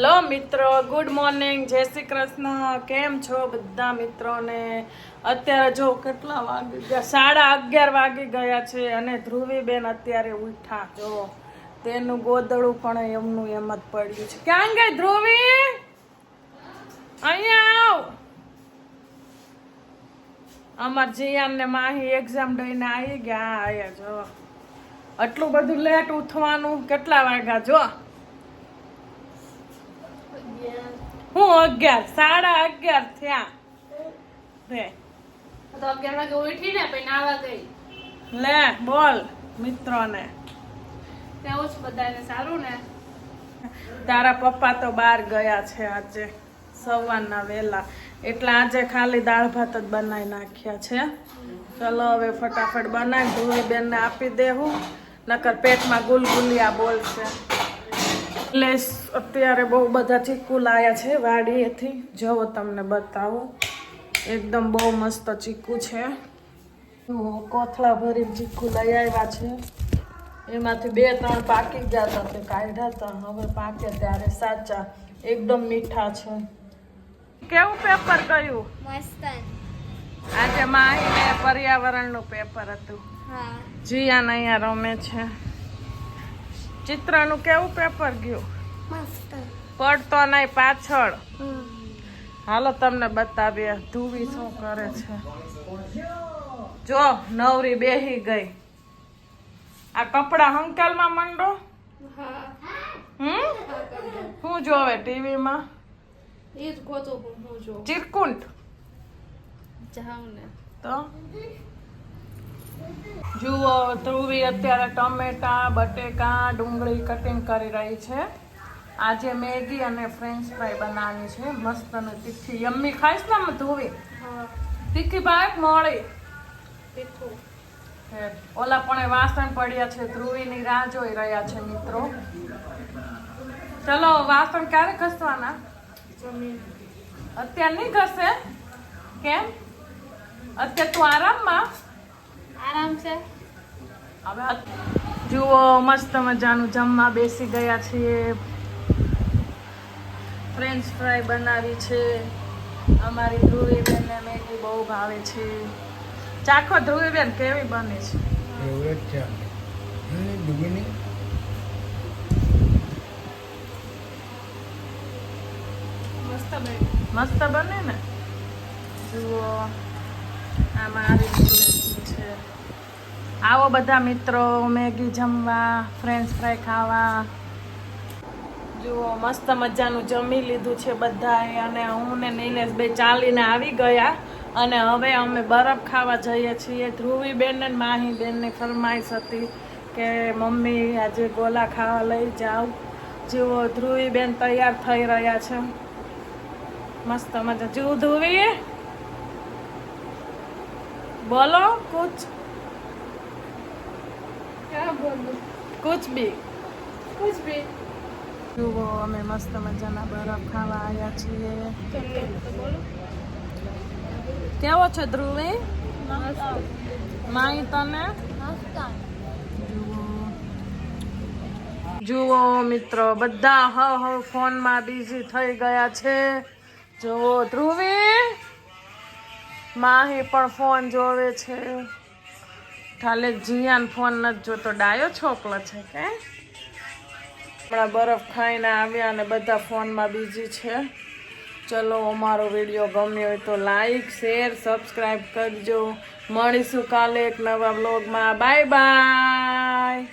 Hello મિત્રો, good morning, જય શ્રી કૃષ્ણ. કેમ છો બધા મિત્રોને? અત્યારે જો કેટલા વાગી ગયા, 11:30 વાગી ગયા છે અને ધ્રુવીબેન અત્યારે ઉઠા. જો તેનું ગોદડું પણ એમનું એમ જ પડ્યું છે. ક્યાં ગઈ ધ્રુવી? અહીંયા આવ. અમાર જીયાન ને માહી એક્ઝામ દઈને આવી ગયા. આયા જો આટલું બધું લેટ ઉઠવાનું. કેટલા વાગ્યા જો? હું 11:30 થયા રે. તો 11 વાગે ઉઠી ને પછી નાવા ગઈ. લે બોલ મિત્રોને. તેવું જ બધાને સારું ને? તારા પપ્પા તો બહાર ગયા છે આજે સવારના વહેલા, એટલે આજે ખાલી દાળ ભાત જ બનાવી નાખ્યા છે. ચલો હવે ફટાફટ બનાવી ધ્રુવીબેનને આપી દેવું, નકર પેટમાં ગુલગુલિયા બોલશે. એટલે અત્યારે બહુ બધા ચીકુ લાયા છે વાડીએથી. જવો તમને બતાવો, એકદમ બહુ મસ્ત ચીકુ છે. કોથળા ભરીને ચીકુ લઈ આવ્યા છે. એમાંથી 2-3 પાકી ગયા હતા, તે કાઢ્યા હતા. હવે પાકે ત્યારે સાચા એકદમ મીઠા છે. કેવું પેપર ગયું? મસ્ત. આજે માહીને પર્યાવરણનું પેપર હતું. હા. જીયાન અહીંયા રમે છે. ચિત્રનું કેવું પેપર ગયું? મસ્ત. પડતો નહીં પાછળ. હાલો તમને બતાવીએ ધ્રુવી શું કરે છે. જો નવરી બેહી ગઈ. આ કપડા હંકાલમાં મંડો. હા. શું જોવે ટીવીમાં? એ જ ગોતો હું જો. ચિરકુંટ જાઉં ને તો જુઓ ધ્રુવી અત્યારે ટમેટા, બટેકા, ડુંગળી કટિંગ કરી રહી છે. આજે મેગી અને ફ્રેન્ચ ફ્રાય બનાવવાની છે. મસ્ત અને તીખી યમ્મી. ખાઈશ ને ધ્રુવી? હા. તીખી ભાઈ મોળી. તીખું. ઓલા પણ વાસણ પડ્યા છે, ધ્રુવીની રાહ જોઈ રહ્યા છે મિત્રો. ચલો વાસણ ક્યારે ઘસવાના? જમીન. અત્યારે નહીં ઘસે? કેમ? અત્યારે તું આરામમાં? આરામ છે. હવે જુઓ મસ્ત મજાનું જમવા બેસી ગયા છીએ. ફ્રેન્ચ ફ્રાય બનાવી છે. અમારી ધ્રુવીબેનને મેગી બહુ ભાવે છે. ચાખો ધ્રુવીબેન કેવી બને છે. ફેવરેટ છે ડુંગળીની. મસ્ત બને. મસ્ત બને ને. જુઓ આ મારી મેગી છે. આવો બધા મિત્રો મેગી જમવા, ફ્રેન્ચ ફ્રાય ખાવા. જુઓ મસ્ત મજાનું જમી લીધું છે બધાએ, અને હું ને નિલેશ બે ચાલીને આવી ગયા અને હવે અમે બરફ ખાવા જઈએ છીએ. ધ્રુવીબેન ને માહીબેનની ફરમાઈશ હતી કે મમ્મી આજે ગોલા ખાવા લઈ જાઓ. જુઓ ધ્રુવીબેન તૈયાર થઈ રહ્યા છે. મસ્ત મજા. જુઓ ધ્રુવી બોલો કુછ. ક્યાં બોલું? કુછ બી. કુછ ભી. જુઓ અમે મસ્ત મજાના બરફ ખાવા આવ્યા છીએ. તો બોલો. કેવો છે ધ્રુવી? માઈ તને? જુઓ મિત્રો બધા હ ફોનમાં બિઝી થઈ ગયા છે. જુઓ ધ્રુવી માહી પણ ફોન જોવે છે. ખાલી જીયાન ફોન નથી જોતો, ડાયો છોકરો છે કે. હમણાં બરફ ખાઈને આવ્યા અને બધા ફોનમાં બિઝી છે. ચલો અમારો વિડીયો ગમ્યો હોય તો લાઈક, શેર, સબસ્ક્રાઈબ કરજો. મળીશું કાલે એક નવા વ્લોગમાં. Bye bye.